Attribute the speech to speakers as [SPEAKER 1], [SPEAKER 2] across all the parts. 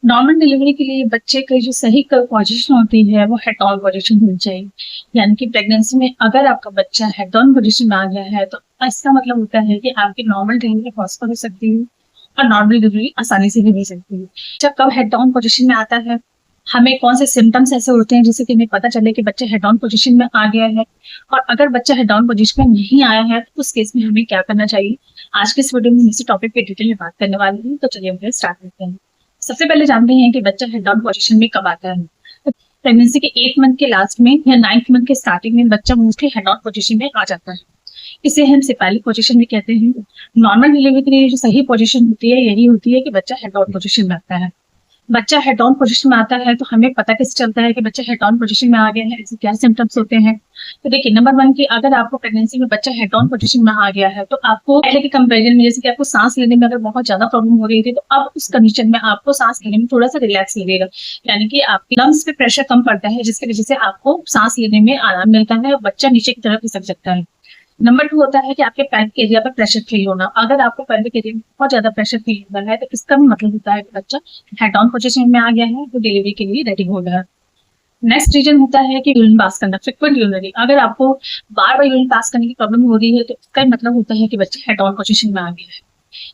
[SPEAKER 1] Normal delivery के लिए बच्चे की जो सही पोजीशन होती है वो हेड डाउन पोजीशन होनी चाहिए। यानी कि प्रेगनेंसी में अगर आपका बच्चा हेड डाउन पोजीशन में आ गया है तो इसका मतलब होता है कि आपकी नॉर्मल डिलीवरी पॉसिबल हो सकती है और नॉर्मल डिलीवरी आसानी से भी हो सकती है। जब कब हेड डाउन पोजीशन में आता है, हमें कौन से सिम्टम्स ऐसे होते हैं जिससे कि हमें पता चले कि बच्चा हेड डाउन पोजीशन में आ गया है, और अगर बच्चा हेड डाउन पोजीशन में नहीं आया है तो उस केस में हमें क्या करना चाहिए। आज के इस वीडियो में इसी टॉपिक पे डिटेल में बात करने वाली हूँ, तो चलिए हम स्टार्ट करते हैं। सबसे पहले जानते हैं कि बच्चा हेड डाउन पोजीशन में कब आता है। प्रेगनेंसी के 8 मंथ के लास्ट में या 9th मंथ के स्टार्टिंग में बच्चा मोस्टली हेड डाउन पोजीशन में आ जाता है। इसे हम सिपाही पोजीशन भी कहते हैं। नॉर्मल डिलीवरी के लिए जो सही पोजीशन होती है यही होती है कि बच्चा हेड डाउन पोजीशन में आता है। बच्चा हेड डाउन पोजीशन में आता है तो हमें पता कैसे चलता है कि बच्चा हेड डाउन पोजीशन में आ गया है, ऐसे क्या सिम्टम्स होते हैं। तो देखिए, नंबर 1 की अगर आपको प्रेगनेंसी में बच्चा हेड डाउन पोजीशन में आ गया है तो आपको पहले के कंपेरिजन में, जैसे कि आपको सांस लेने में अगर बहुत ज्यादा प्रॉब्लम हो रही थी, तो अब उस कंडीशन में आपको सांस लेने में थोड़ा सा रिलैक्स लगेगा। यानी कि आपके लंग्स पे प्रेशर कम पड़ता है, जिसकी वजह से आपको सांस लेने में आराम मिलता है और बच्चा नीचे की तरफ खिसक सकता है। नंबर 2 होता है कि आपके पैल्विक एरिया पर प्रेशर फील होना। अगर आपको पैल्विक एरिया में बहुत ज्यादा प्रेशर फील हो रहा है तो इसका भी मतलब होता है कि बच्चा हेड डाउन पोजीशन में आ गया है, तो डिलीवरी के लिए रेडी हो गया है। नेक्स्ट रीजन होता है कि यूरिन पास करना, फ्रिक्वेंट यूरिनरी। अगर आपको बार बार यूरिन पास करने की प्रॉब्लम हो रही है तो इसका मतलब होता है कि बच्चा हेड डाउन पोजीशन में आ गया है।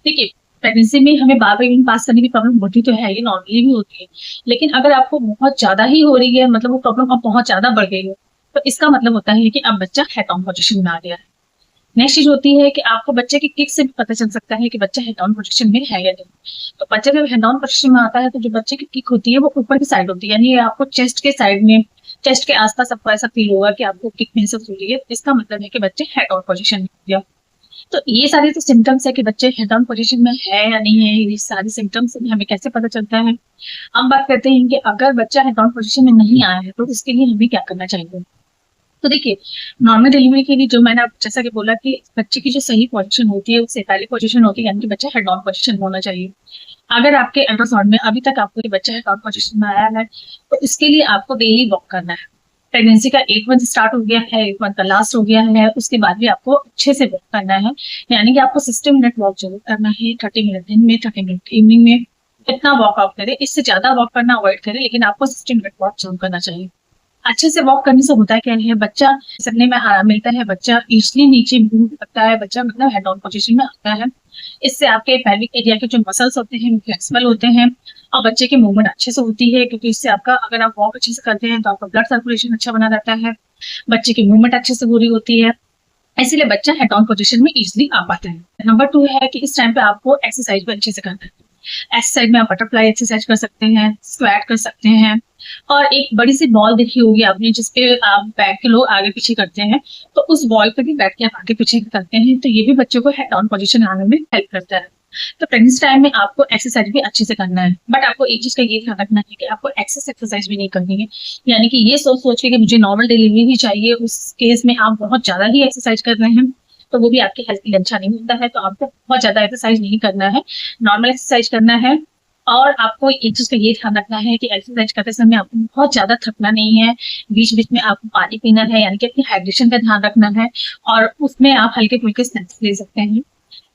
[SPEAKER 1] देखिए, प्रेगनेंसी में हमें बार बार यूरिन पास करने की प्रॉब्लम होती तो है, ये नॉर्मली भी होती है। लेकिन अगर आपको बहुत ज्यादा ही हो रही है, मतलब वो प्रॉब्लम अब बहुत ज्यादा बढ़ गई है, तो इसका मतलब होता है कि अब बच्चा हेड डाउन पोजीशन में आ गया है। नेक्स्ट चीज होती है कि आपको बच्चे की किक से भी पता चल सकता है कि बच्चा हेड डाउन पोजीशन में है या नहीं। तो बच्चा जब हेड डाउन पोजीशन में आता है तो जो बच्चे की किक होती है वो ऊपर की साइड होती है, यानी आपको चेस्ट के साइड में, चेस्ट के आसपास आपको ऐसा फील होगा कि आपको किक महसूस हो रही है। इसका मतलब है कि बच्चे हेड डाउन पोजीशन में हो गया। तो ये सारे तो सिम्टम्स है कि बच्चे हेड डाउन पोजीशन में है या नहीं है। ये सारे सिम्टम्स हमें कैसे पता चलता है। हम बात करते हैं कि अगर बच्चा हेड डाउन पोजीशन में नहीं आया है तो उसके लिए हमें क्या करना चाहिए। तो देखिए, नॉर्मल डिलीवरी के लिए जो मैंने जैसा कि बोला कि बच्चे की जो सही पोजीशन होती है वो सेफाली पोजीशन होती है, यानी कि बच्चा हेड डाउन पोजीशन होना चाहिए। अगर आपके अल्ट्रासाउंड में अभी तक आपको ये बच्चा हेड डाउन पोजीशन में आया है तो इसके लिए आपको डेली वॉक करना है। प्रेगनेंसी का 8 मंथ स्टार्ट हो गया है, 8 मंथ का लास्ट हो गया है, उसके बाद भी आपको अच्छे से वॉक करना है। यानी कि आपको 60 मिनट वॉक जरूर करना है, 30 मिनट दिन में, 30 मिनट इवनिंग में। इतना वॉकआउट करें, इससे ज्यादा वॉक करना अवॉइड करें, लेकिन आपको 60 मिनट वॉक जरूर करना चाहिए। अच्छे से वॉक करने से होता क्या है, बच्चा चलने में आराम मिलता है, बच्चा इजली नीचे मूव करता है, बच्चा मतलब हेड डाउन पोजीशन में आता है। इससे आपके पैल्विक एरिया के जो मसल्स होते हैं फ्लेक्सिबल होते हैं और बच्चे की मूवमेंट अच्छे से होती है, क्योंकि इससे आपका, अगर आप वॉक अच्छे से करते हैं तो आपका ब्लड सर्कुलेशन अच्छा बना रहता है, बच्चे की मूवमेंट अच्छे से पूरी होती है। इसीलिए बच्चा हेड डाउन पोजीशन में इजिली आ पाता है। नंबर 2 है कि इस टाइम पे आपको एक्सरसाइज भी अच्छे से करना है। एक्सरसाइज में आप बटरफ्लाई एक्सरसाइज कर सकते हैं, स्क्वाट कर सकते हैं, और एक बड़ी सी बॉल देखी होगी आपने जिसपे आप बैठ के लोग आगे पीछे करते हैं, तो उस बॉल पे भी बैठ के आप आगे पीछे करते हैं, तो ये भी बच्चों को हेड डाउन पोजीशन आने में हेल्प करता है। तो प्रेगनेंसी टाइम में आपको एक्सरसाइज भी अच्छे से करना है, बट आपको एक चीज का ये ध्यान रखना है कि आपको एक्सेस एक्सरसाइज भी नहीं करनी है। यानी कि ये सोच सोच के कि मुझे नॉर्मल डिलीवरी ही चाहिए, उस केस में आप बहुत ज्यादा ही एक्सरसाइज कर रहे हैं तो वो भी आपके हेल्थ के लिए अच्छा नहीं होता है। तो आपको बहुत ज्यादा एक्सरसाइज नहीं करना है, नॉर्मल एक्सरसाइज करना है। और आपको एक चीज का ये ध्यान रखना है कि एक्सरसाइज करते समय आपको बहुत ज्यादा थकना नहीं है, बीच बीच में आपको पानी पीना है, यानी कि अपनी हाइड्रेशन का ध्यान रखना है, और उसमें आप हल्के फुल्के स्नैक्स ले सकते हैं।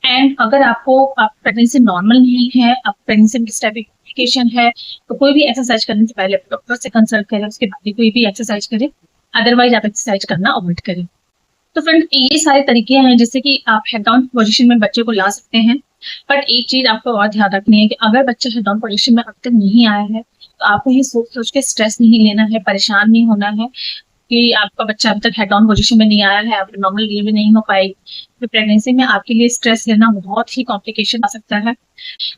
[SPEAKER 1] एंड अगर आपको, आप प्रेगनेंसी नॉर्मल नहीं है, आप प्रेगनेंसी में कॉम्प्लिकेशन है, तो कोई भी एक्सरसाइज करने से पहले डॉक्टर से कंसल्ट करें, उसके बाद ही कोई भी एक्सरसाइज करें, अदरवाइज आप एक्सरसाइज करना अवॉइड करें। तो फ्रेंड, ये सारे तरीके हैं जिससे कि आप हेड डाउन पोजीशन में बच्चे को ला सकते हैं। बट एक चीज आपको और ध्यान रखनी है कि अगर बच्चा हेड डाउन पोजीशन में अब तक नहीं आया है तो आपको ये सोच सोच के स्ट्रेस नहीं लेना है, परेशान नहीं होना है कि आपका बच्चा अब तक हेड डाउन पोजीशन में नहीं आया है, आपकी नॉर्मल डिलीवरी नहीं हो पाई। तो प्रेगनेंसी में आपके लिए स्ट्रेस लेना बहुत ही कॉम्प्लिकेशन आ सकता है,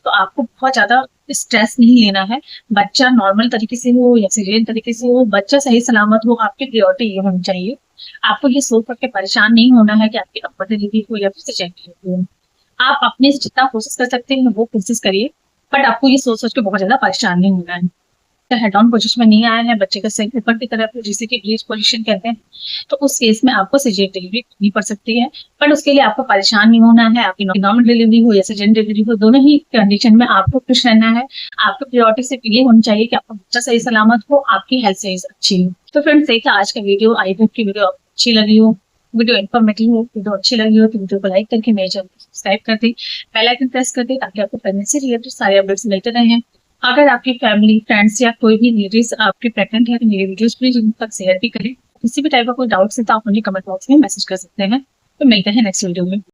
[SPEAKER 1] तो आपको बहुत ज्यादा स्ट्रेस नहीं लेना है। बच्चा नॉर्मल तरीके से हो या सीजरियन तरीके से हो, बच्चा सही सलामत हो, आपकी प्रायोरिटी ये होनी चाहिए। आपको ये सोच करके परेशान नहीं होना है कि आपकी अपर डिलीवरी हो या फिर सिजेरियन डिलीवरी हो। आप अपने से जितना कोशिश कर सकते हैं वो कोशिश करिए, बट आपको ये सोच सोच के बहुत ज्यादा परेशान नहीं होना है। हेड डाउन पोजीशन में नहीं आया है, बच्चे का सही ऊपर की तरफ है, जिसे कि ब्रीच पोजीशन कहते हैं, तो उस केस में आपको सिजेरियन डिलीवरी करनी पड़ सकती है। बट उसके लिए आपको परेशान नहीं होना है। आपकी नॉर्मल डिलीवरी हो या सिजेरियन डिलीवरी हो, दोनों ही कंडीशन में आपको खुश रहना है। आपकी प्रायोरिटी सिर्फ ये होनी चाहिए कि आपका बच्चा सही सलामत हो, आपकी हेल्थ सही अच्छी हो। तो फ्रेंड्स, देखा आज का वीडियो, आई होप की वीडियो अच्छी लगी हो, वीडियो इन्फॉर्मेटिव हो, वीडियो अच्छी लगी हो तो वीडियो को लाइक करके मेरे चैनल को सब्सक्राइब कर दें, बेल आइकन प्रेस कर दें, ताकि आपको प्रेगनेंसी रिलेटेड सारे अपडेट्स मिलते रहें। अगर आपकी फैमिली फ्रेंड्स या कोई भी लेडीज आपकी प्रेग्नेंट है तो मेरे वीडियोस प्लीज उन तक शेयर भी करें। किसी भी टाइप का कोई डाउट्स है तो आप मुझे कमेंट बॉक्स में मैसेज कर सकते हैं। तो मिलते हैं नेक्स्ट वीडियो में।